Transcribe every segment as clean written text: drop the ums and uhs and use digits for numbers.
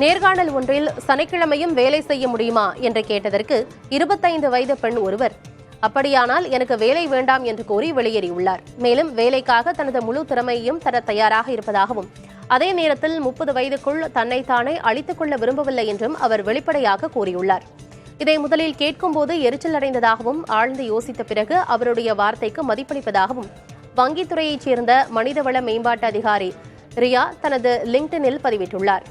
நேர்காணல் ஒன்றில் சனிக்கிழமையும் வேலை செய்ய முடியுமா என்று கேட்டதற்கு 25 வயது பெண் ஒருவர், அப்படியானால் எனக்கு வேலை வேண்டாம் என்று கூறி வெளியேறியுள்ளார். மேலும் வேலைக்காக தனது முழு திறமையையும் தர தயாராக இருப்பதாகவும், அதே நேரத்தில் 30 வயதுக்குள் தன்னைத்தானே அழித்துக் கொள்ள விரும்பவில்லை என்றும் அவர் வெளிப்படையாக கூறியுள்ளார். இதை முதலில் கேட்கும்போது எரிச்சல் அடைந்ததாகவும், ஆழ்ந்து யோசித்த பிறகு அவருடைய வார்த்தைக்கு மதிப்பளிப்பதாகவும் வங்கித்துறையைச் சேர்ந்த மனிதவள மேம்பாட்டு அதிகாரி ரியா தனது லிங்க்டினில் பதிவிட்டுள்ளார்.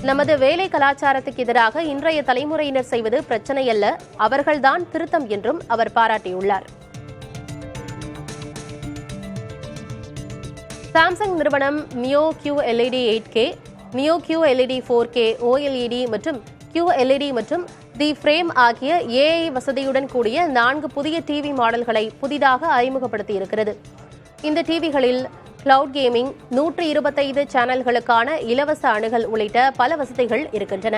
நமது வேலை கலாச்சாரத்துக்கு எதிராக இன்றைய தலைமுறையினர் செய்வது பிரச்சனை அல்ல, அவர்கள்தான் திருத்தம் என்றும் அவர் பாராட்டியுள்ளார். சாம்சங் நிறுவனம் மியோ QLED 8K, மியோ QLED 4K OLED மற்றும் QLED மற்றும் தி ஃப்ரேம் ஆகிய AI வசதியுடன் கூடிய 4 புதிய டிவி மாடல்களை புதிதாக அறிமுகப்படுத்தியிருக்கிறது. இந்த டிவிகளில் கிளவுட் கேமிங், 125 சேனல்களுக்கான இலவச அணுகல் உள்ளிட்ட பல வசதிகள் இருக்கின்றன.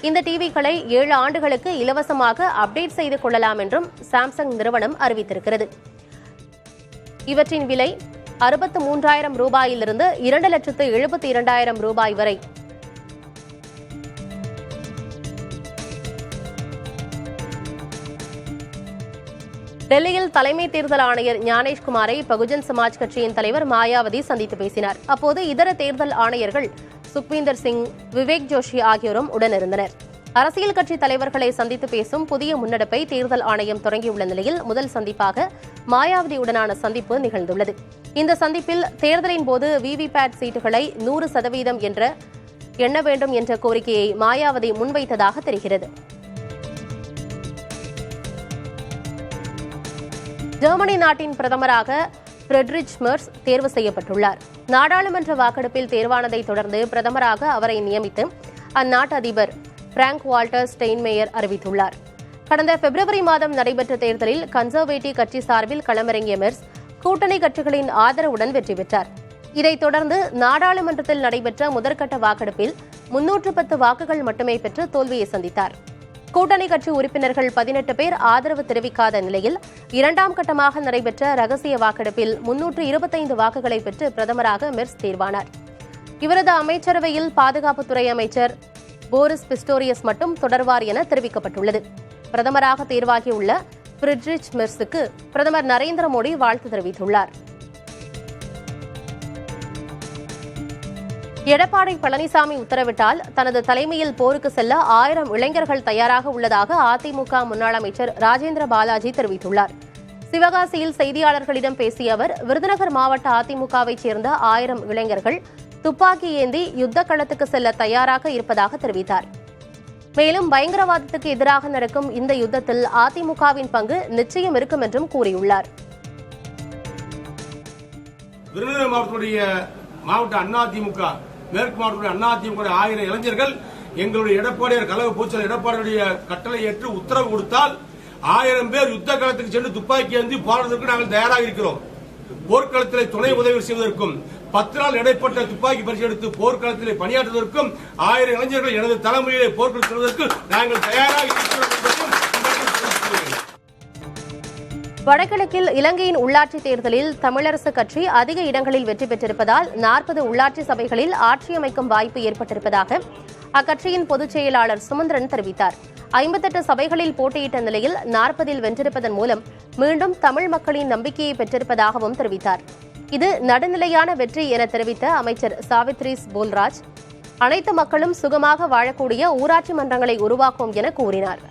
இந்த டிவிகளை 7 ஆண்டுகளுக்கு இலவசமாக அப்டேட் செய்து கொள்ளலாம் என்றும் சாம்சங் நிறுவனம் அறிவித்திருக்கிறது. இவற்றின் விலை 63,000 ரூபாயிலிருந்து 2,72,000 ரூபாய் வரை. டெல்லியில் தலைமை தேர்தல் ஆணையர் ஞானேஷ்குமாரை பகுஜன் சமாஜ் கட்சியின் தலைவர் மாயாவதி சந்தித்து பேசினார். அப்போது இதர தேர்தல் ஆணையர்கள் சுக்வீந்தர் சிங், விவேக் ஜோஷி ஆகியோரும் உடனிருந்தனர். அரசியல் கட்சி தலைவர்களை சந்தித்து பேசும் புதிய முன்னெடுப்பை தேர்தல் ஆணையம் தொடங்கியுள்ள நிலையில் முதல் சந்திப்பாக மாயாவதியுடனான சந்திப்பு நிகழ்ந்துள்ளது. இந்த சந்திப்பில் தேர்தலின் போது விவிபேட் சீட்டுகளை 100% எண்ண வேண்டும் என்ற கோரிக்கையை மாயாவதி முன்வைத்ததாக தெரிகிறது. ஜெர்மனி நாட்டின் பிரதமராக ஃபிரெட்ரிச் மெர்ஸ் தேர்வு செய்யப்பட்டுள்ளார். நாடாளுமன்ற வாக்கெடுப்பில் தேர்வானதை தொடர்ந்து பிரதமராக அவரை நியமித்து அந்நாட்டு அதிபர் பிராங்க் வால்டர் ஸ்டெயின்மேயர் அறிவித்துள்ளார். கடந்த பிப்ரவரி மாதம் நடைபெற்ற தேர்தலில் கன்சர்வேட்டிவ் கட்சி சார்பில் களமிறங்கிய மெர்ஸ் கூட்டணி கட்சிகளின் ஆதரவுடன் வெற்றி பெற்றார். இதைத் தொடர்ந்து நாடாளுமன்றத்தில் நடைபெற்ற முதற்கட்ட வாக்கெடுப்பில் 310 வாக்குகள் மட்டுமே பெற்று தோல்வியை சந்தித்தார். கூட்டணி கட்சி உறுப்பினர்கள் 18 பேர் ஆதரவு தெரிவிக்காத நிலையில் 2ஆம் கட்டமாக நடைபெற்ற ரகசிய வாக்கெடுப்பில் 325 வாக்குகளை பெற்று பிரதமராக மெர்ஸ் தேர்வானார். இவரது அமைச்சரவையில் பாதுகாப்புத்துறை அமைச்சர் போரிஸ் பிஸ்டோரியஸ் மட்டும் தொடர்வார் என தெரிவிக்கப்பட்டுள்ளது. பிரதமராக தேர்வாகியுள்ள ஃபிரெட்ரிச் மெர்ஸுக்கு பிரதமர் நரேந்திர மோடி வாழ்த்து தெரிவித்துள்ளார். எடப்பாடி பழனிசாமி உத்தரவிட்டால் தனது தலைமையில் போருக்கு செல்ல 1000 இளைஞர்கள் தயாராக உள்ளதாக அதிமுக முன்னாள் அமைச்சர் ராஜேந்திர பாலாஜி தெரிவித்துள்ளார். சிவகாசியில் செய்தியாளர்களிடம் பேசிய அவர், விருதுநகர் மாவட்ட அதிமுகவைச் சேர்ந்த 1000 இளைஞர்கள் துப்பாக்கி ஏந்தி யுத்த களத்துக்கு செல்ல தயாராக இருப்பதாக தெரிவித்தார். மேலும் பயங்கரவாதத்துக்கு எதிராக நடக்கும் இந்த யுத்தத்தில் அதிமுகவின் பங்கு நிச்சயம் இருக்கும் என்றும் கூறியுள்ளார். விருதுநகர் மாவட்ட அதிமுக மேற்கு மாவட்டத்தில் அதிமுக 1000 இளைஞர்கள் எங்களுடைய எடப்பாடியார் கழக பொதுச்செயலாளர் எடப்பாடியுடைய கட்டளை ஏற்று உத்தரவு கொடுத்தால் 1000 பேர் யுத்த களத்துக்கு சென்று துப்பாக்கி ஏந்தி போராடுவதற்கு நாங்கள் தயாராக இருக்கிறோம். போர்க்களத்தில் துணை உதவி செய்வதற்கும் 10 நாள் இடைப்பட்ட துப்பாக்கி பரிசு எடுத்து போர்க்களத்தில் பணியாற்றுவதற்கும் 1000 இளைஞர்கள் எனது தலைமுறையிலே போர்க்களம் செல்வதற்கு நாங்கள் தயாராக இருக்கிறோம் என்பதையும் வடகிழக்கில் இலங்கையின் உள்ளாட்சி தேர்தலில் தமிழரசு கட்சி அதிக இடங்களில் வெற்றி பெற்றிருப்பதால் 40 உள்ளாட்சி சபைகளில் ஆட்சியமைக்கும் வாய்ப்பு ஏற்பட்டிருப்பதாக அக்கட்சியின் பொதுச் செயலாளர் சுமந்திரன் தெரிவித்தார். 58 சபைகளில் போட்டியிட்ட நிலையில் 40இல் வென்றிருப்பதன் மூலம் மீண்டும் தமிழ் மக்களின் நம்பிக்கையை பெற்றிருப்பதாகவும் தெரிவித்தார். இது நடுநிலையான வெற்றி என தெரிவித்த அமைச்சர் சாவித்ரிஸ் போல்ராஜ், அனைத்து மக்களும் சுகமாக வாழக்கூடிய ஊராட்சி மன்றங்களை உருவாக்கும் என கூறினார்.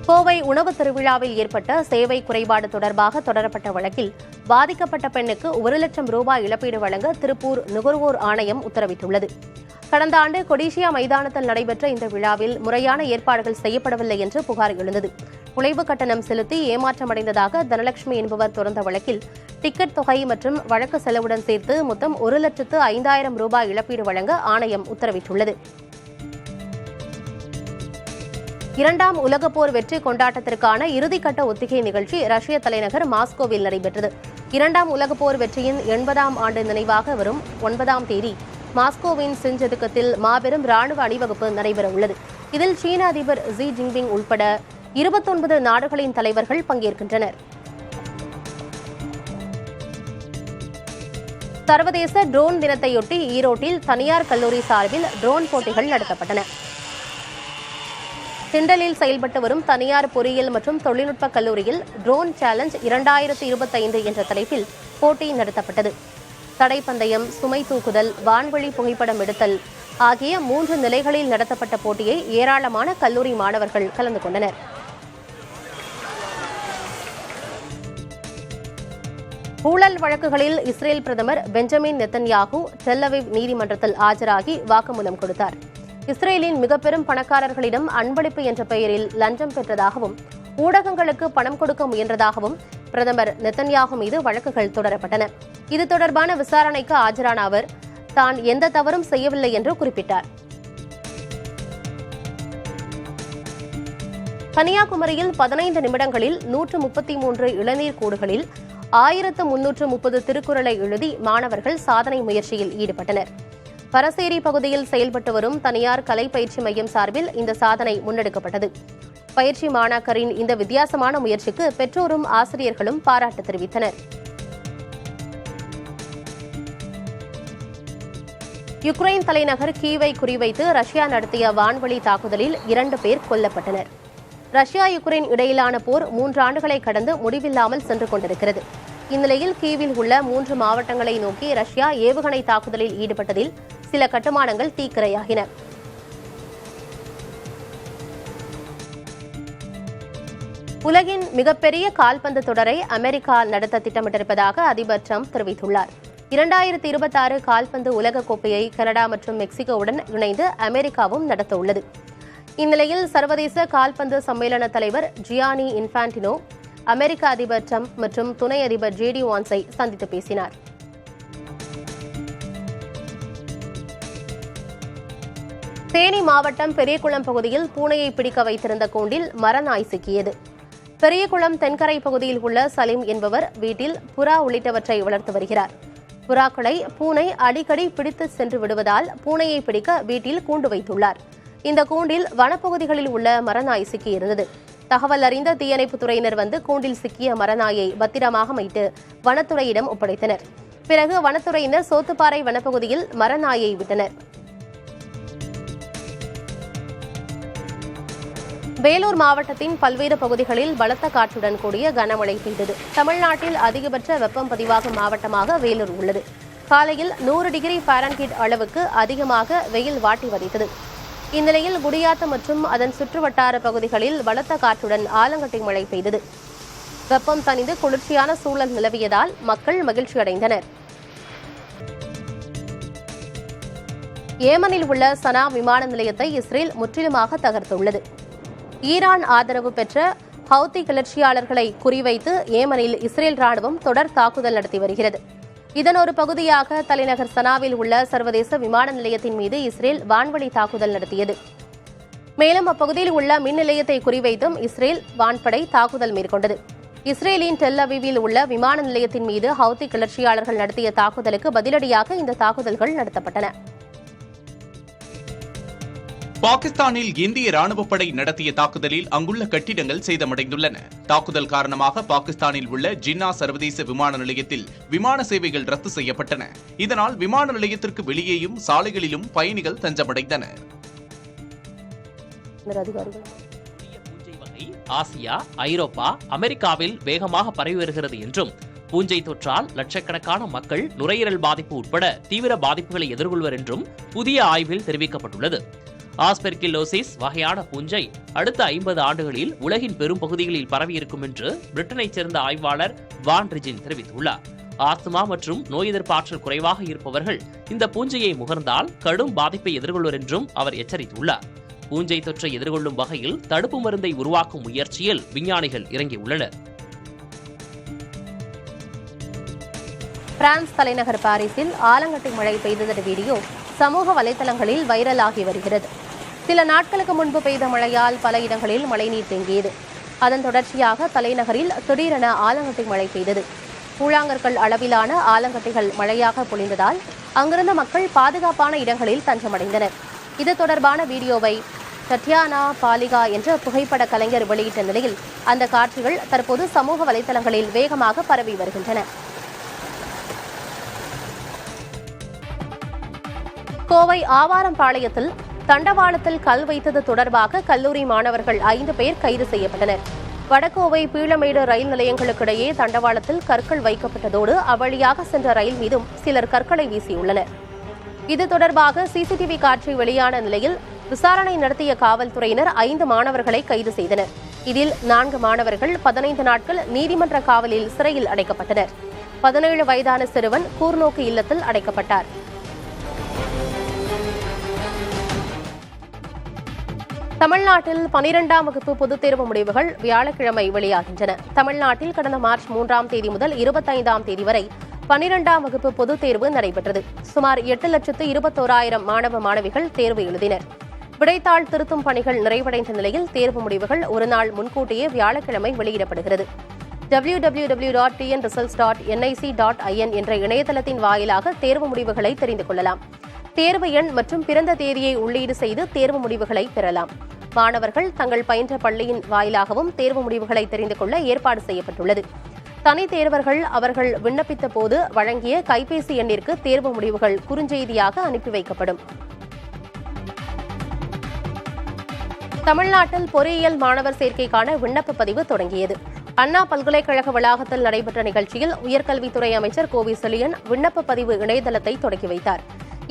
கோவை உணவு திருவிழாவில் ஏற்பட்ட சேவை குறைபாடு தொடர்பாக தொடரப்பட்ட வழக்கில் பாதிக்கப்பட்ட பெண்ணுக்கு 1 லட்சம் ரூபாய் இழப்பீடு வழங்க திருப்பூர் நுகர்வோர் ஆணையம் உத்தரவிட்டுள்ளது. கடந்த ஆண்டு கொடிஷியா மைதானத்தில் நடைபெற்ற இந்த விழாவில் முறையான ஏற்பாடுகள் செய்யப்படவில்லை என்று புகார் எழுந்தது. நுழைவு கட்டணம் செலுத்தி ஏமாற்றமடைந்ததாக தனலட்சுமி என்பவர் தொடர்ந்த வழக்கில் டிக்கெட் தொகை மற்றும் வழக்கு செலவுடன் சேர்த்து மொத்தம் 1,05,000 ரூபாய் இழப்பீடு வழங்க ஆணையம் உத்தரவிட்டுள்ளது. 2ஆம் உலகப் போர் வெற்றி கொண்டாட்டத்திற்கான இறுதிக்கட்ட ஒத்திகை நிகழ்ச்சி ரஷ்ய தலைநகர் மாஸ்கோவில் நடைபெற்றது. 2ஆம் உலகப் போர் வெற்றியின் 80ஆம் ஆண்டு நினைவாக வரும் 9ஆம் தேதி மாஸ்கோவின் சிஞ்சதுக்கத்தில் மாபெரும் ராணுவ அணிவகுப்பு நடைபெறவுள்ளது. இதில் சீன அதிபர் ஜி ஜின்பிங் உட்பட 29 நாடுகளின் தலைவர்கள் பங்கேற்கின்றனர். சர்வதேச ட்ரோன் தினத்தையொட்டி ஈரோட்டில் தனியார் கல்லூரி சார்பில் ட்ரோன் போட்டிகள் நடத்தப்பட்டன. திண்டலில் செயல்பட்டு வரும் தனியார் பொறியியல் மற்றும் தொழில்நுட்ப கல்லூரியில் ட்ரோன் சேலஞ்ச் 2025 என்ற தலைப்பில் போட்டி நடத்தப்பட்டது. தடைப்பந்தயம், சுமை தூக்குதல், வான்வழி புகைப்படம் எடுத்தல் ஆகிய 3 நிலைகளில் நடத்தப்பட்ட போட்டியை ஏராளமான கல்லூரி மாணவர்கள் கலந்து கொண்டனர். ஊழல் வழக்குகளில் இஸ்ரேல் பிரதமர் பெஞ்சமின் நெத்தன்யாகு டெல் அவீவ் நீதிமன்றத்தில் ஆஜராகி வாக்குமூலம் கொடுத்தார். இஸ்ரேலின் மிக பெரும் பணக்காரர்களிடம் அன்பளிப்பு என்ற பெயரில் லஞ்சம் பெற்றதாகவும் ஊடகங்களுக்கு பணம் கொடுக்க முயன்றதாகவும் பிரதமர் நெத்தன்யாகு மீது வழக்குகள் தொடரப்பட்டன. இது தொடர்பான விசாரணைக்கு ஆஜரான அவர் தான் எந்த தவறும் செய்யவில்லை என்று குறிப்பிட்டார். கன்னியாகுமரியில் 15 நிமிடங்களில் 133 இளநீர் கூடுகளில் 1330 திருக்குறளை எழுதி மாணவர்கள் சாதனை முயற்சியில் ஈடுபட்டனர். பரசேரி பகுதியில் செயல்பட்டு வரும் தனியார் கலை பயிற்சி மையம் சார்பில் இந்த சாதனை முன்னெடுக்கப்பட்டது. பயிற்சி மாணாக்கரின் இந்த வித்தியாசமான முயற்சிக்கு பெற்றோரும் ஆசிரியர்களும் பாராட்டு தெரிவித்தனர். யுக்ரைன் தலைநகர் கீவை குறிவைத்து ரஷ்யா நடத்திய வான்வழி தாக்குதலில் 2 பேர் கொல்லப்பட்டனர். ரஷ்யா யுக்ரைன் இடையிலான போர் 3 ஆண்டுகளை கடந்து முடிவில்லாமல் சென்று கொண்டிருக்கிறது. இந்நிலையில் கீவில் உள்ள 3 மாவட்டங்களை நோக்கி ரஷ்யா ஏவுகணை தாக்குதலில் ஈடுபட்டதில் சில கட்டுமானங்கள் தீக்கிரையாகின. உலகின் மிகப்பெரிய கால்பந்து தொடரை அமெரிக்கா நடத்த திட்டமிட்டிருப்பதாக அதிபர் டிரம்ப் தெரிவித்துள்ளார். 2026 கால்பந்து உலகக்கோப்பையை கனடா மற்றும் மெக்சிகோவுடன் இணைந்து அமெரிக்காவும் நடத்த உள்ளது. இந்நிலையில் சர்வதேச கால்பந்து சம்மேளன தலைவர் ஜியானி இன்ஃபான்டினோ அமெரிக்க அதிபர் டிரம்ப் மற்றும் துணை அதிபர் ஜேடி வான்ஸை சந்தித்து பேசினார். தேனி மாவட்டம் பெரியகுளம் பகுதியில் பூனையை பிடிக்க வைத்திருந்த கூண்டில் மரநாய் சிக்கியது. பெரியகுளம் தென்கரை பகுதியில் உள்ள சலீம் என்பவர் வீட்டில் புறா உள்ளிட்டவற்றை வளர்த்து வருகிறார். புறாக்களை பூனை அடிக்கடி பிடித்து சென்று விடுவதால் பூனையை பிடிக்க வீட்டில் கூண்டு வைத்துள்ளார். இந்த கூண்டில் வனப்பகுதிகளில் உள்ள மரநாய் சிக்கியிருந்தது. தகவல் அறிந்த தீயணைப்புத் துறையினர் வந்து கூண்டில் சிக்கிய மரநாயை பத்திரமாக மீட்டு வனத்துறையிடம் ஒப்படைத்தனர். பிறகு வனத்துறையினர் சோத்துப்பாறை வனப்பகுதியில் மரநாயை விட்டனர். வேலூர் மாவட்டத்தின் பல்வேறு பகுதிகளில் பலத்த காற்றுடன் கூடிய கனமழை பெய்தது. தமிழ்நாட்டில் அதிகபட்ச வெப்பம் பதிவாகும் மாவட்டமாக வேலூர் உள்ளது. காலையில் 100 டிகிரி ஃபாரன்ஹீட் அளவுக்கு அதிகமாக வெயில் வாட்டி வதைத்தது. இந்நிலையில் குடியாத்தம் மற்றும் அதன் சுற்றுவட்டார பகுதிகளில் பலத்த காற்றுடன் ஆலங்கட்டி மழை பெய்தது. வெப்பம் தணிந்து குளிர்ச்சியான சூழல் நிலவியதால் மக்கள் மகிழ்ச்சியடைந்தனர். ஏமனில் உள்ள சனா விமான நிலையத்தை இஸ்ரேல் முற்றிலுமாக தகர்த்துள்ளது. ஈரான் ஆதரவு பெற்ற ஹவுத்தி கிளர்ச்சியாளர்களை குறிவைத்து ஏமனில் இஸ்ரேல் ராணுவம் தொடர் தாக்குதல் நடத்தி வருகிறது. இதன் ஒரு பகுதியாக தலைநகர் சனாவில் உள்ள சர்வதேச விமான நிலையத்தின் மீது இஸ்ரேல் வான்வழி தாக்குதல் நடத்தியது. மேலும் அப்பகுதியில் உள்ள மின் நிலையத்தை குறிவைத்தும் இஸ்ரேல் வான்படை தாக்குதல் மேற்கொண்டது. இஸ்ரேலின் டெல் அவீவில் உள்ள விமான நிலையத்தின் மீது ஹவுத்தி கிளர்ச்சியாளர்கள் நடத்திய தாக்குதலுக்கு பதிலடியாக இந்த தாக்குதல்கள் நடத்தப்பட்டன. பாகிஸ்தானில் இந்திய ராணுவப்படை நடத்திய தாக்குதலில் அங்குள்ள கட்டிடங்கள் சேதமடைந்துள்ளன. தாக்குதல் காரணமாக பாகிஸ்தானில் உள்ள ஜின்னா சர்வதேச விமான நிலையத்தில் விமான சேவைகள் ரத்து செய்யப்பட்டன. இதனால் விமான நிலையத்திற்கு வெளியேயும் சாலைகளிலும் பயணிகள் தஞ்சமடைந்தனர். பூஞ்சை வகை ஆசியா, ஐரோப்பா, அமெரிக்காவில் வேகமாக பரவி வருகிறது என்றும் பூஞ்சை தொற்றால் லட்சக்கணக்கான மக்கள் நுரையீரல் பாதிப்பு உட்பட தீவிர பாதிப்புகளை எதிர்கொள்வர் என்றும் புதிய ஆய்வில் தெரிவிக்கப்பட்டுள்ளது. ஆஸ்பெர்கில்லோசிஸ் வகையான பூஞ்சை அடுத்த 50 ஆண்டுகளில் உலகின் பெரும் பகுதிகளில் பரவியிருக்கும் என்று பிரிட்டனைச் சேர்ந்த ஆய்வாளர் வான் ரிஜின் தெரிவித்துள்ளார். ஆஸ்துமா மற்றும் நோய் எதிர்ப்பாற்றல் குறைவாக இருப்பவர்கள் இந்த பூஞ்சையை முகர்ந்தால் கடும் பாதிப்பை எதிர்கொள்வர் என்றும் அவர் எச்சரித்துள்ளார். பூஞ்சை தொற்றை எதிர்கொள்ளும் வகையில் தடுப்பு மருந்தை உருவாக்கும் முயற்சியில் விஞ்ஞானிகள் இறங்கியுள்ளனர். பிரான்ஸ் தலைநகர் பாரிஸில் ஆலங்கட்டி மழை பெய்ததன் வீடியோ சமூக வலைதளங்களில் வைரலாகி வருகிறது. சில நாட்களுக்கு முன்பு பெய்த மழையால் பல இடங்களில் மழைநீர் தேங்கியது. அதன் தொடர்ச்சியாக தலைநகரில் திடீரென ஆலங்கட்டி மழை பெய்தது. கூழாங்கற்கள் அளவிலான ஆலங்கட்டிகள் மழையாக பொழிந்ததால் அங்கிருந்த மக்கள் பாதுகாப்பான இடங்களில் தஞ்சமடைந்தனர். இது தொடர்பான வீடியோவை டட்யானா பாலிகா என்ற புகைப்பட கலைஞர் வெளியிட்ட நிலையில் அந்த காட்சிகள் தற்போது சமூக வலைதளங்களில் வேகமாக பரவி வருகின்றன. கோவை ஆவாரம்பாளையத்தில் தண்டவாளத்தில் கல் வைத்தது தொடர்பாக கல்லூரி மாணவர்கள் 5 பேர் கைது செய்யப்பட்டனர். வடகோவை பீளமேடு ரயில் நிலையங்களுக்கிடையே தண்டவாளத்தில் கற்கள் வைக்கப்பட்டதோடு அவ்வழியாக சென்ற ரயில் மீதும் சிலர் கற்களை வீசியுள்ளனர். இது தொடர்பாக சிசிடிவி காட்சி வெளியான நிலையில் விசாரணை நடத்திய காவல்துறையினர் 5 மாணவர்களை கைது செய்தனர். இதில் 4 மாணவர்கள் 15 நாட்கள் நீதிமன்ற காவலில் சிறையில் அடைக்கப்பட்டனர். 17 வயதான சிறுவன் கூர்நோக்கு இல்லத்தில் அடைக்கப்பட்டார். தமிழ்நாட்டில் 12ஆம் வகுப்பு பொதுத் தேர்வு முடிவுகள் வியாழக்கிழமை வெளியாகின்றன. தமிழ்நாட்டில் கடந்த மார்ச் 3ஆம் தேதி முதல் 25ஆம் தேதி வரை 12ஆம் வகுப்பு பொதுத் தேர்வு நடைபெற்றது. சுமார் 8,21,000 மாணவ மாணவிகள் தேர்வு எழுதினர். விடைத்தாள் திருத்தும் பணிகள் நிறைவடைந்த நிலையில் தேர்வு முடிவுகள் ஒரு நாள் முன்கூட்டியே வியாழக்கிழமை வெளியிடப்படுகிறது. www.tnresults.nic.in என்ற இணையதளத்தின் வாயிலாக தேர்வு முடிவுகளை தெரிந்து கொள்ளலாம். தேர்வு எண் மற்றும் பிறந்த தேதியை உள்ளீடு செய்து தேர்வு முடிவுகளை பெறலாம். மாணவர்கள் தங்கள் பயின்ற பள்ளியின் வாயிலாகவும் தேர்வு முடிவுகளை தெரிந்து கொள்ள ஏற்பாடு செய்யப்பட்டுள்ளது. தனித் தேர்வர்கள் அவர்கள் விண்ணப்பித்த போது வழங்கிய கைபேசி எண்ணிற்கு தேர்வு முடிவுகள் குறுஞ்செய்தியாக அனுப்பி வைக்கப்படும். தமிழ்நாட்டில் பொறியியல் மாணவர் சேர்க்கைக்கான விண்ணப்ப பதிவு தொடங்கியது. அண்ணா பல்கலைக்கழக வளாகத்தில் நடைபெற்ற நிகழ்ச்சியில் உயர்கல்வித்துறை அமைச்சர் கோவி செழியன் விண்ணப்ப பதிவு இணையதளத்தை தொடங்கி வைத்தார்.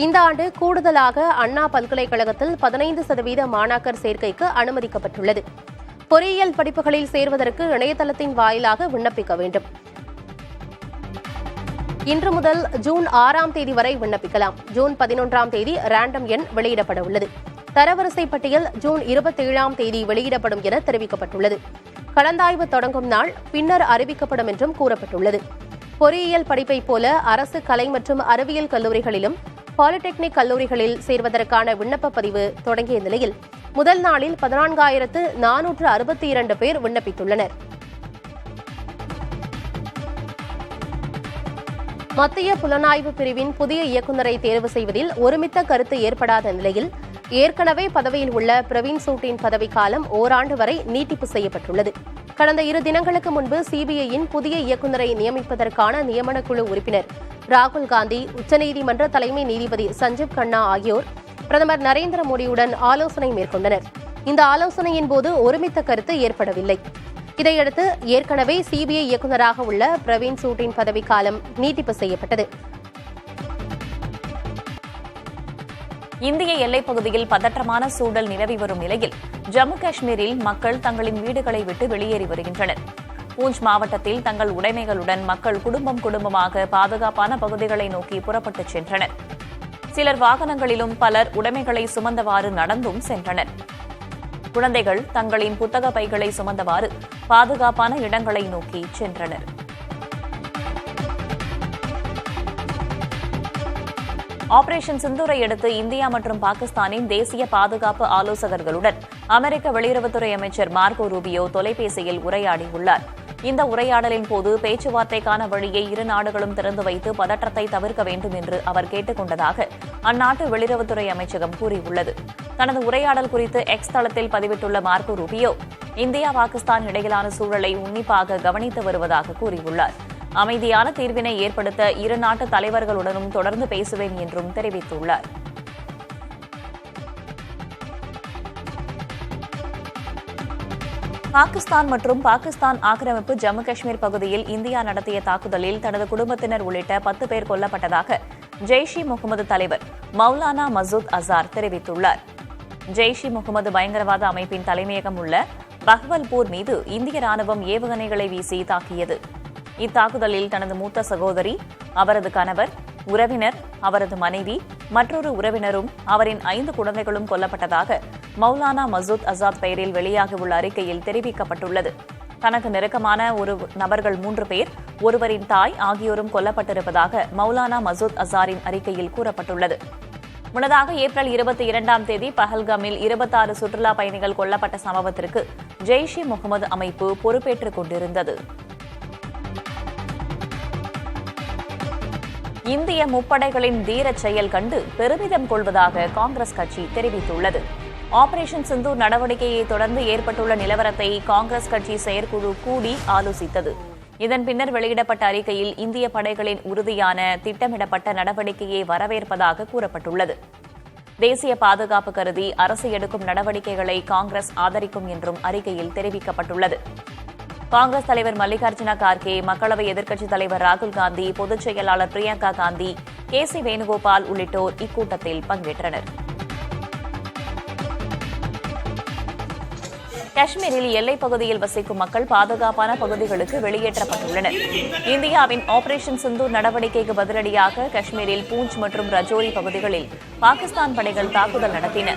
இந்த ஆண்டு கூடுதலாக அண்ணா பல்கலைக்கழகத்தில் 15% மாணாக்கர் சேர்க்கைக்கு அனுமதிக்கப்பட்டுள்ளது. பொறியியல் படிப்புகளில் சேர்வதற்கு இணையதளத்தின் வாயிலாக விண்ணப்பிக்க வேண்டும். இன்று முதல் ஜூன் 6ஆம் தேதி வரை விண்ணப்பிக்கலாம். ஜூன் 11ஆம் தேதி ரேண்டம் எண் வெளியிடப்பட உள்ளது. தரவரிசை பட்டியல் ஜூன் 27ஆம் தேதி வெளியிடப்படும் என தெரிவிக்கப்பட்டுள்ளது. கலந்தாய்வு தொடங்கும் நாள் பின்னர் அறிவிக்கப்படும் என்றும் கூறப்பட்டுள்ளது. பொறியியல் படிப்பை போல அரசு கலை மற்றும் அறிவியல் கல்லூரிகளிலும் பாலிடெக்னிக் கல்லூரிகளில் சேர்வதற்கான விண்ணப்ப பதிவு தொடங்கிய நிலையில் முதல் நாளில் 14,462 பேர் விண்ணப்பித்துள்ளனர். மத்திய புலனாய்வு பிரிவின் புதிய இயக்குநரை தேர்வு செய்வதில் ஒருமித்த கருத்து ஏற்படாத நிலையில் ஏற்கனவே பதவியில் உள்ள பிரவீன் சூட்டின் பதவிக்காலம் ஓராண்டு வரை நீட்டிப்பு செய்யப்பட்டுள்ளது. கடந்த 2 தினங்களுக்கு முன்பு சிபிஐயின் புதிய இயக்குநரை நியமிப்பதற்கான நியமனக்குழு உறுப்பினர் ராகுல் காந்தி, உச்சநீதிமன்ற தலைமை நீதிபதி சஞ்சீவ் கண்ணா ஆகியோர் பிரதமர் நரேந்திர மோடியுடன் ஆலோசனை மேற்கொண்டனர். இந்த ஆலோசனையின் போது ஒருமித்த கருத்து ஏற்படவில்லை. இதையடுத்து ஏற்கனவே சிபிஐ இயக்குநராக உள்ள பிரவீன் சூட்டின் பதவிக்காலம் நீட்டிப்பு செய்யப்பட்டது. இந்திய எல்லைப் பகுதியில் பதற்றமான சூழல் நிலவி வரும் நிலையில் ஜம்மு காஷ்மீரில் மக்கள் தங்களின் வீடுகளை விட்டு வெளியேறி வருகின்றனர். பூஞ்ச் மாவட்டத்தில் தங்கள் உடைமைகளுடன் மக்கள் குடும்பமாக பாதுகாப்பான பகுதிகளை நோக்கி புறப்பட்டுச் சென்றனர். சிலர் வாகனங்களிலும் பலர் உடைமைகளை சுமந்தவாறு நடந்தும் சென்றனர். குழந்தைகள் தங்களின் புத்தக பைகளை சுமந்தவாறு பாதுகாப்பான இடங்களை நோக்கி சென்றனர். ஆபரேஷன் சிந்தூரை அடுத்து இந்தியா மற்றும் பாகிஸ்தானின் தேசிய பாதுகாப்பு ஆலோசகர்களுடன் அமெரிக்க வெளியுறவுத்துறை அமைச்சர் மார்கோ ரூபியோ தொலைபேசியில் உரையாடியுள்ளார். இந்த உரையாடலின் போது பேச்சுவார்த்தைக்கான வழியை இரு நாடுகளும் திறந்து வைத்து பதற்றத்தை தவிர்க்க வேண்டும் என்று அவர் கேட்டுக் கொண்டதாக அந்நாட்டு வெளியுறவுத்துறை அமைச்சகம் கூறியுள்ளது. தனது உரையாடல் குறித்து எக்ஸ் தளத்தில் பதிவிட்டுள்ள மார்கோ ரூபியோ இந்தியா பாகிஸ்தான் இடையிலான சூழலை உன்னிப்பாக கவனித்து வருவதாக கூறியுள்ளார். அமைதியான தீர்வினை ஏற்படுத்த இரு நாட்டு தலைவர்களுடனும் தொடர்ந்து பேசுவேன் என்றும் தெரிவித்துள்ளார். பாகிஸ்தான் மற்றும் பாகிஸ்தான் ஆக்கிரமிப்பு ஜம்மு காஷ்மீர் பகுதியில் இந்தியா நடத்திய தாக்குதலில் தனது குடும்பத்தினர் உள்ளிட்ட 10 பேர் கொல்லப்பட்டதாக ஜெய்ஷ்-இ-முகமது தலைவர் மௌலானா மசூத் அசார் தெரிவித்துள்ளார். ஜெய்ஷ்-இ-முகமது பயங்கரவாத அமைப்பின் தலைமையகம் உள்ள பஹ்வல்பூர் மீது இந்திய ராணுவம் ஏவுகணைகளை வீசி தாக்கியது. இத்தாக்குதலில் தனது மூத்த சகோதரி, அவரது கணவர், உறவினர், அவரது மனைவி, மற்றொரு உறவினரும் அவரின் 5 குழந்தைகளும் கொல்லப்பட்டதாக மௌலானா மசூத் அசாத் பெயரில் வெளியாகியுள்ள அறிக்கையில் தெரிவிக்கப்பட்டுள்ளது. தனக்கு நெருக்கமான நபர்கள் 3 பேர், ஒருவரின் தாய் ஆகியோரும் கொல்லப்பட்டிருப்பதாக மௌலானா மசூத் அசாரின் அறிக்கையில் கூறப்பட்டுள்ளது. முன்னதாக ஏப்ரல் 22ஆம் தேதி பஹல்காமில் 26 சுற்றுலா பயணிகள் கொல்லப்பட்ட சம்பவத்திற்கு ஜெய்ஷ்-இ-முகமது அமைப்பு பொறுப்பேற்றுக் கொண்டிருந்தது. இந்திய முப்படைகளின் தீரச் செயல் கண்டு பெருமிதம் கொள்வதாக காங்கிரஸ் கட்சி தெரிவித்துள்ளது. ஆபரேஷன் சிந்தூர் நடவடிக்கையை தொடர்ந்து ஏற்பட்டுள்ள நிலவரத்தை காங்கிரஸ் கட்சி செயற்குழு கூடி ஆலோசித்தது. இதன் பின்னர் வெளியிடப்பட்ட அறிக்கையில் இந்திய படைகளின் உறுதியான திட்டமிடப்பட்ட நடவடிக்கையை வரவேற்பதாக கூறப்பட்டுள்ளது. தேசிய பாதுகாப்பு கருதி அரசு எடுக்கும் நடவடிக்கைகளை காங்கிரஸ் ஆதரிக்கும் என்றும் அறிக்கையில் தெரிவிக்கப்பட்டுள்ளது. காங்கிரஸ் தலைவர் மல்லிகார்ஜுன கார்கே, மக்களவை எதிர்க்கட்சித் தலைவர் ராகுல் காந்தி, பொதுச் செயலாளர் பிரியங்கா காந்தி, கே.சி. வேணுகோபால் உள்ளிட்டோர் இக்கூட்டத்தில் பங்கேற்றனர். காஷ்மீரில் எல்லைப் பகுதியில் வசிக்கும் மக்கள் பாதுகாப்பான பகுதிகளுக்கு வெளியேற்றப்பட்டுள்ளனர். இந்தியாவின் ஆபரேஷன் சிந்தூர் நடவடிக்கைக்கு பதிலடியாக காஷ்மீரில் பூஞ்ச் மற்றும் ரஜோரி பகுதிகளில் பாகிஸ்தான் படைகள் தாக்குதல் நடத்தின.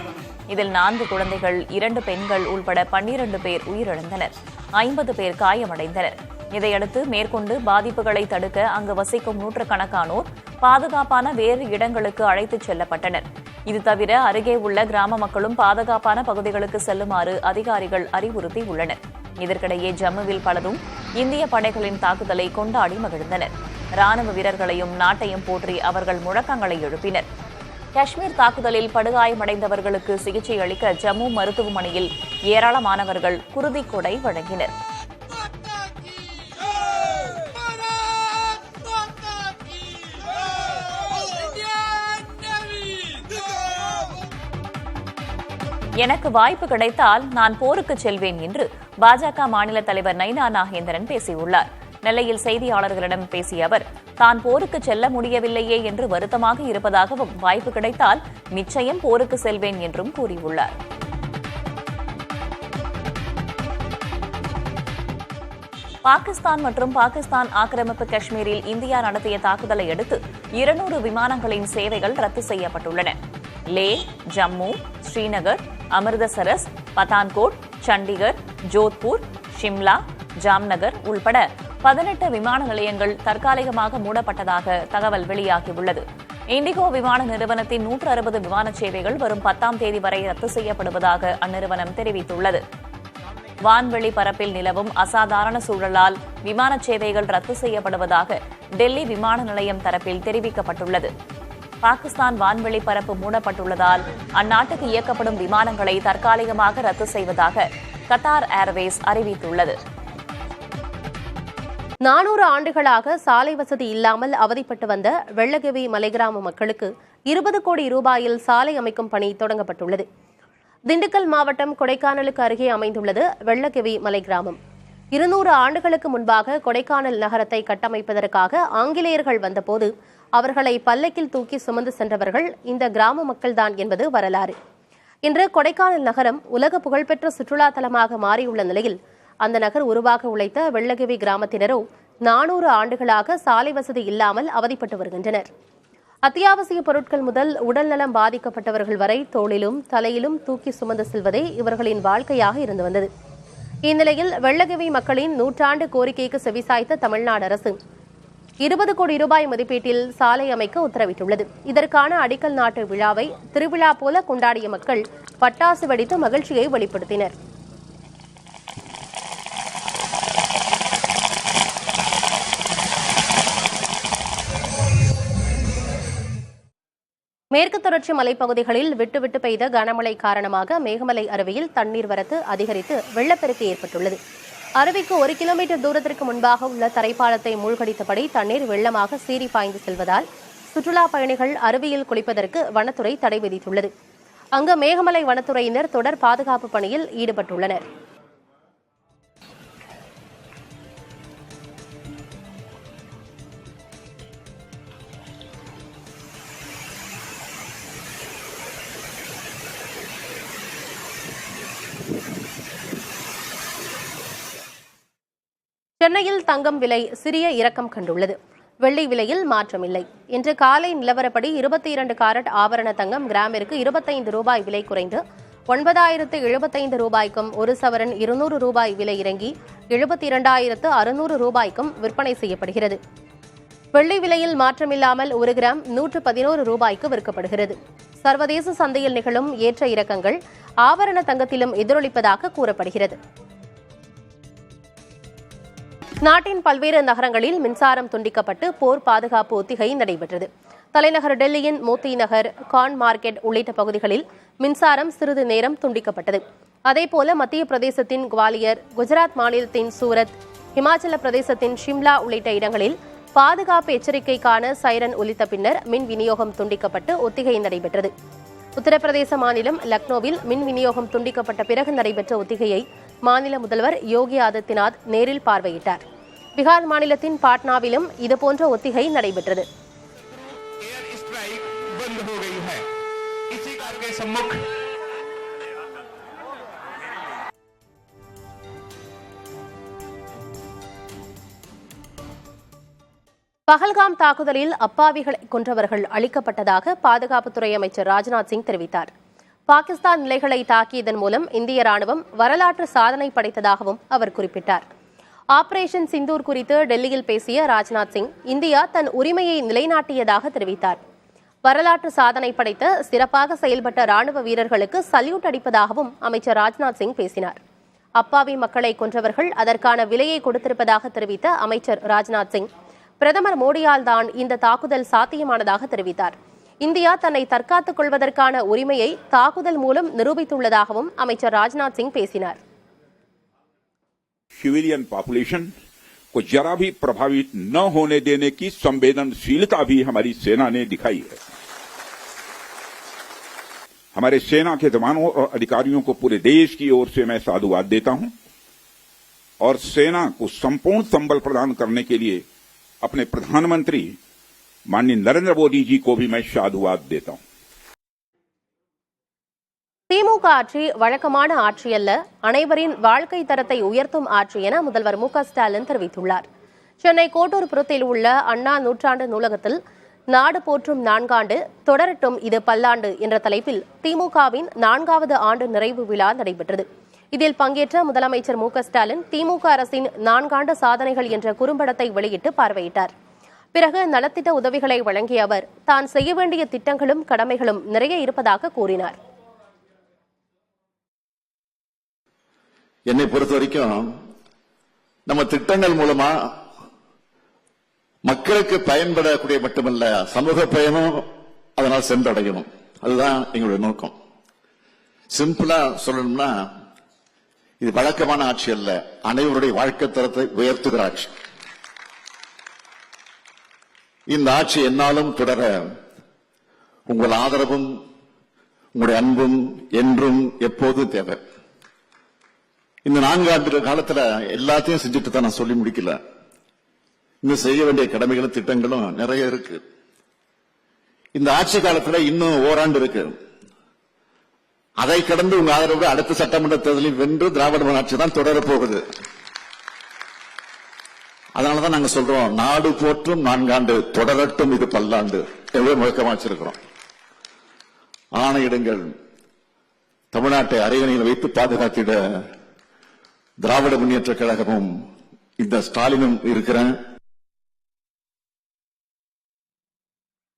இதில் 4 குழந்தைகள், 2 பெண்கள் உள்பட 12 பேர் உயிரிழந்தனர். 50 பேர் காயமடைந்தனர். இதையடுத்து மேற்கொண்டு பாதிப்புகளை தடுக்க அங்கு வசிக்கும் நூற்றுக்கணக்கானோர் பாதுகாப்பான வேறு இடங்களுக்கு அழைத்துச் செல்லப்பட்டனர். இது தவிர அருகே உள்ள கிராம மக்களும் பாதுகாப்பான பகுதிகளுக்கு செல்லுமாறு அதிகாரிகள் அறிவுறுத்தியுள்ளனர். இதற்கிடையே ஜம்முவில் பலரும் இந்திய படைகளின் தாக்குதலை கொண்டாடி மகிழ்ந்தனர். ராணுவ வீரர்களையும் நாட்டையும் போற்றி அவர்கள் முழக்கங்களை எழுப்பினர். காஷ்மீர் தாக்குதலில் படுகாயமடைந்தவர்களுக்கு சிகிச்சை அளிக்க ஜம்மு மருத்துவமனையில் ஏராளமானவர்கள் குருதிக் கொடை வழங்கினர். எனக்கு வாய்ப்பு கிடைத்தால் நான் போருக்கு செல்வேன் என்று பாஜக மாநில தலைவர் நைனா நாகேந்திரன் பேசியுள்ளார். நெல்லையில் செய்தியாளர்களிடம் பேசிய அவர், தான் போருக்கு செல்ல முடியவில்லையே என்று வருத்தமாக இருப்பதாகவும், வாய்ப்பு கிடைத்தால் நிச்சயம் போருக்கு செல்வேன் என்றும் கூறியுள்ளார். பாகிஸ்தான் மற்றும் பாகிஸ்தான் ஆக்கிரமிப்பு காஷ்மீரில் இந்தியா நடத்திய தாக்குதலை அடுத்து 200 விமானங்களின் சேவைகள் ரத்து செய்யப்பட்டுள்ளன. லே, ஜம்மு, ஸ்ரீநகர், அமிர்தசரஸ், பதான்கோட், சண்டிகர், ஜோத்பூர், ஷிம்லா, ஜாம்நகர் உள்பட 18 விமான நிலையங்கள் தற்காலிகமாக மூடப்பட்டதாக தகவல் வெளியாகியுள்ளது. இண்டிகோ விமான நிறுவனத்தின் 160 விமான சேவைகள் வரும் 10ஆம் தேதி வரை ரத்து செய்யப்படுவதாக அந்நிறுவனம் தெரிவித்துள்ளது. வான்வெளி பரப்பில் நிலவும் அசாதாரண சூழலால் விமான சேவைகள் ரத்து செய்யப்படுவதாக டெல்லி விமான நிலையம் தரப்பில் தெரிவிக்கப்பட்டுள்ளது. பாகிஸ்தான் வான்வெளி பரப்பு மூடப்பட்டுள்ளதால் அந்நாட்டுக்கு இயக்கப்படும் விமானங்களை தற்காலிகமாக ரத்து செய்வதாக கத்தார் ஏர்வேஸ் அறிவித்துள்ளது. 400 ஆண்டுகளாக சாலை வசதி இல்லாமல் அவதிப்பட்டு வந்த வெள்ளகவி மலைகிராம மக்களுக்கு 20 கோடி ரூபாயில் சாலை அமைக்கும் பணி தொடங்கப்பட்டுள்ளது. திண்டுக்கல் மாவட்டம் கொடைக்கானலுக்கு அருகே அமைந்துள்ளது வெள்ளகவி மலை கிராமம். 200 ஆண்டுகளுக்கு முன்பாக கொடைக்கானல் நகரத்தை கட்டமைப்பதற்காக ஆங்கிலேயர்கள் வந்தபோது அவர்களை பல்லக்கில் தூக்கி சுமந்து சென்றவர்கள் இந்த கிராம மக்கள்தான் என்பது வரலாறு. இன்று கொடைக்கானல் நகரம் உலக புகழ்பெற்ற சுற்றுலா தலமாக மாறியுள்ள நிலையில் அந்த நகர் உருவாக உழைத்த வெள்ளகவி கிராமத்தினரோ 400 ஆண்டுகளாக சாலை வசதி இல்லாமல் அவதிப்பட்டு வருகின்றனர். அத்தியாவசிய பொருட்கள் முதல் உடல்நலம் பாதிக்கப்பட்டவர்கள் வரை தோளிலும் தலையிலும் தூக்கி சுமந்து செல்வதே இவர்களின் வாழ்க்கையாக இருந்து வந்தது. இந்நிலையில் வெள்ளகவி மக்களின் 100 ஆண்டு கோரிக்கைக்கு செவிசாய்த்த தமிழ்நாடு அரசு 20 கோடி ரூபாய் மதிப்பீட்டில் சாலை அமைக்க உத்தரவிட்டுள்ளது. இதற்கான அடிக்கல் நாட்டு விழாவை திருவிழா போல கொண்டாடிய மக்கள் பட்டாசு வெடித்து மகிழ்ச்சியை வெளிப்படுத்தினர். மேற்கு தொடர்ச்சி மலைப்பகுதிகளில் விட்டுவிட்டு பெய்த கனமழை காரணமாக மேகமலை அருவியில் தண்ணீர் வரத்து அதிகரித்து வெள்ளப்பெருக்கு ஏற்பட்டுள்ளது. அருவிக்கு 1 கிலோமீட்டர் தூரத்திற்கு முன்பாக உள்ள தரைப்பாலத்தை மூழ்கடித்தபடி தண்ணீர் வெள்ளமாக சீறி பாய்ந்து செல்வதால் சுற்றுலா பயணிகள் அருவியில் குளிப்பதற்கு வனத்துறை தடை விதித்துள்ளது. அங்கு மேகமலை வனத்துறையினர் தொடர் பாதுகாப்பு பணியில் ஈடுபட்டுள்ளனர். சென்னையில் தங்கம் விலை சிறிய இறக்கம் கண்டுள்ளது. வெள்ளி விலையில் மாற்றமில்லை. இன்று காலை நிலவரப்படி 22 காரட் ஆபரண தங்கம் கிராமிற்கு 25 ரூபாய் விலை குறைந்து 9,075 ரூபாய்க்கும், 1 சவரன் 200 ரூபாய் விலை இறங்கி 72,600 ரூபாய்க்கும் விற்பனை செய்யப்படுகிறது. வெள்ளி விலையில் மாற்றமில்லாமல் 1 கிராம் 111 ரூபாய்க்கு விற்கப்படுகிறது. சர்வதேச சந்தையில் நிகழும் ஏற்ற இறக்கங்கள் ஆபரண தங்கத்திலும் எதிரொலிப்பதாக கூறப்படுகிறது. நாட்டின் பல்வேறு நகரங்களில் மின்சாரம் துண்டிக்கப்பட்டு போர் பாதுகாப்பு ஒத்திகை நடைபெற்றது. தலைநகர் டெல்லியின் மோத்தி நகர், கான் மார்க்கெட் உள்ளிட்ட பகுதிகளில் மின்சாரம் சிறிது நேரம் துண்டிக்கப்பட்டது. அதேபோல மத்திய பிரதேசத்தின் குவாலியர், குஜராத் மாநிலத்தின் சூரத், இமாச்சல பிரதேசத்தின் ஷிம்லா உள்ளிட்ட இடங்களில் பாதுகாப்பு எச்சரிக்கைக்கான சைரன் ஒலித்த பின்னர் மின் விநியோகம் துண்டிக்கப்பட்டு ஒத்திகை நடைபெற்றது. உத்தரப்பிரதேச மாநிலம் லக்னோவில் மின் விநியோகம் துண்டிக்கப்பட்ட பிறகு நடைபெற்ற ஒத்திகையை மாநில முதல்வர் யோகி ஆதித்யநாத் நேரில் பார்வையிட்டார். பீகார் மாநிலத்தின் பாட்னாவிலும் இதுபோன்ற ஒத்திகை நடைபெற்றது. பஹல்காம் தாக்குதலில் அப்பாவிகளை கொன்றவர்கள் அளிக்கப்பட்டதாக பாதுகாப்புத்துறை அமைச்சர் ராஜ்நாத் சிங் தெரிவித்தார். பாகிஸ்தான் நிலைகளை தாக்கியதன் மூலம் இந்திய ராணுவம் வரலாற்று சாதனை படைத்ததாகவும் அவர் குறிப்பிட்டார். ஆபரேஷன் சிந்தூர் குறித்து டெல்லியில் பேசிய ராஜ்நாத் சிங் இந்தியா தன் உரிமையை நிலைநாட்டியதாக தெரிவித்தார். வரலாற்று சாதனை படைத்த சிறப்பாக செயல்பட்ட ராணுவ வீரர்களுக்கு சல்யூட் அடிப்பதாகவும் அமைச்சர் ராஜ்நாத் சிங் பேசினார். அப்பாவி மக்களை கொன்றவர்கள் அதற்கான விலையை கொடுத்திருப்பதாக தெரிவித்த அமைச்சர் ராஜ்நாத் சிங் பிரதமர் மோடியால் தான் இந்த தாக்குதல் சாத்தியமானதாக தெரிவித்தார். இந்தியா தன்னை தற்காத்துக் கொள்வதற்கான உரிமையை தாக்குதல் மூலம் நிரூபித்துள்ளதாகவும் அமைச்சர் ராஜ்நாத் சிங் பேசினார். सिविलियन पॉपुलेशन को जरा भी प्रभावित न होने देने की संवेदनशीलता भी हमारी सेना ने दिखाई है. हमारे सेना के जवानों और अधिकारियों को पूरे देश की ओर से मैं साधुवाद देता हूं और सेना को संपूर्ण संबल प्रदान करने के लिए अपने प्रधानमंत्री माननीय नरेंद्र मोदी जी को भी मैं साधुवाद देता हूं. திமுக ஆட்சி வழக்கமான ஆட்சி அல்ல, அனைவரின் வாழ்க்கை தரத்தை உயர்த்தும் ஆட்சி என முதல்வர் மு க ஸ்டாலின் தெரிவித்துள்ளார். சென்னை கோட்டூர்புரத்தில் உள்ள அண்ணா நூற்றாண்டு நூலகத்தில் நாடு போற்றும் 4 ஆண்டு தொடரட்டும் இது பல்லாண்டு என்ற தலைப்பில் திமுகவின் 4வது ஆண்டு நிறைவு விழா நடைபெற்றது. இதில் பங்கேற்ற முதலமைச்சர் மு க ஸ்டாலின் திமுக அரசின் 4 ஆண்டு சாதனைகள் என்ற குறும்படத்தை வெளியிட்டு பார்வையிட்டார். பிறகு நலத்திட்ட உதவிகளை வழங்கிய அவர் தான் செய்ய வேண்டிய திட்டங்களும் கடமைகளும் நிறைய இருப்பதாக கூறினார். என்னை பொறுத்த வரைக்கும் நம்ம திட்டங்கள் மூலமா மக்களுக்கு பயன்படக்கூடிய மட்டுமல்ல, சமூக பயனும் அதனால் சென்றடையணும். அதுதான் எங்களுடைய நோக்கம். சிம்பிளா சொல்லணும்னா இது வழக்கமான ஆட்சி அல்ல, அனைவருடைய வாழ்க்கை தரத்தை உயர்த்துகிற ஆட்சி. இந்த ஆட்சி என்னாலும் தொடர உங்கள் ஆதரவும் உங்களுடைய அன்பும் என்றும் எப்போதும் தேவை. இந்த 4 ஆண்டு காலத்துல எல்லாத்தையும் செஞ்சுட்டு தான் நான் சொல்லி முடிக்கல. இன்னும் செய்ய வேண்டிய கடமைகளும் திட்டங்களும் நிறைய இருக்கு. இந்த ஆட்சி காலத்துல இன்னும் ஓராண்டு இருக்கு. அதை கடந்து உங்க ஆதரவு அடுத்த சட்டமன்ற தேர்தலில் வென்று திராவிட ஆட்சி தான் தொடரப் போகுது. அதனாலதான் நாங்க சொல்றோம், நாடு போற்றும் 4 ஆண்டு தொடரட்டும் இது பல்லாண்டு எவ்வளவு முழக்கமா வச்சிருக்கிறோம். ஆணையிடுங்கள், தமிழ்நாட்டை அரையணையில் வைத்து பாதுகாத்திட திராவிட முன்னேற்ற கழகமும் இந்த ஸ்டாலினும் இருக்கிறேன்.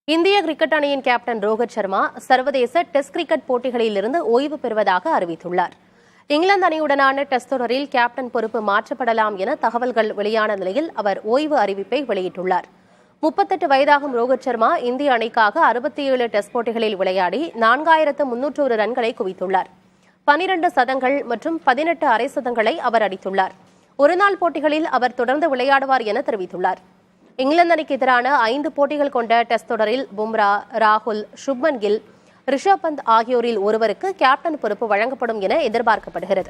இந்திய கிரிக்கெட் அணியின் கேப்டன் ரோஹித் சர்மா சர்வதேச டெஸ்ட் கிரிக்கெட் போட்டிகளில் இருந்து ஓய்வு பெறுவதாக அறிவித்துள்ளார். இங்கிலாந்து அணியுடனான டெஸ்ட் தொடரில் கேப்டன் பொறுப்பு மாற்றப்படலாம் என தகவல்கள் வெளியான நிலையில் அவர் ஓய்வு அறிவிப்பை வெளியிட்டுள்ளார். 38 வயதாகும் ரோஹித் சர்மா இந்திய அணிக்காக 67 டெஸ்ட் போட்டிகளில் விளையாடி 4301 ரன்களை குவித்துள்ளார். 12 சதங்கள் மற்றும் 18 அரை சதங்களை அவர் அடித்துள்ளார். ஒருநாள் போட்டிகளில் அவர் தொடர்ந்து விளையாடுவார் என தெரிவித்துள்ளார். இங்கிலாந்து அணிக்கு எதிரான 5 போட்டிகள் கொண்ட டெஸ்ட் தொடரில் பும்ரா, ராகுல், சுப்மன் கில், ரிஷப் பந்த் ஆகியோரில் ஒருவருக்கு கேப்டன் பொறுப்பு வழங்கப்படும் என எதிர்பார்க்கப்படுகிறது.